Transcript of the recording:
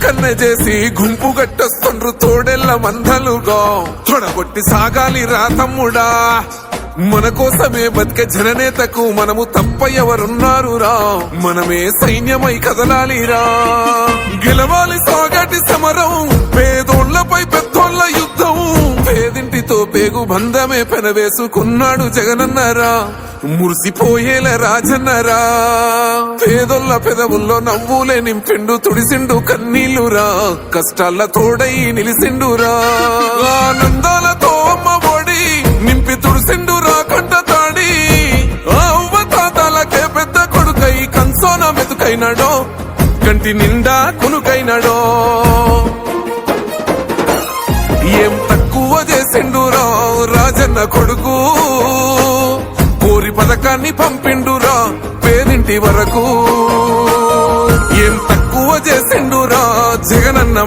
కన్నె చేసి గుంపు గట్టొస్తుండ్రు తోడెల్ల మందలుగా తొడగొట్టి సాగాలి రా తమ్ముడా మన కోసమే బతికే జననేతకు మనము తప్ప ఎవరున్నారు రా మనమే సైన్యమై కదలాలిరా గెలవాలి సాగటి సమరం పేదోళ్లపై పెద్దోళ్ల యుద్ధం పేదింటితో పేగు బంధమే పెనవేసుకున్నాడు జగనన్నరా మురిసిపోయేల రాజన్నరా పేదోళ్ల పెదవుల్లో నవ్వులే నింపిండు తుడిసిండు కన్నీళ్లురా కష్టాల తోడై నిలిసిండురా ఆనందాలతో అమ్మ ఒడి నింపి తుడిసిండు రా కంట తాడి అవ్వ తాతలకే పెద్ద కొడుకై కంసోన మెతుకైనాడో కంటి నిండా కునుకైనాడో ఏం తక్కువ చేసిండురా రాజన్న కొడుకు కోరి పథకాన్ని పంపిండురా పేరింటి వరకు ఏం తక్కువ చేసిండురా జగనన్న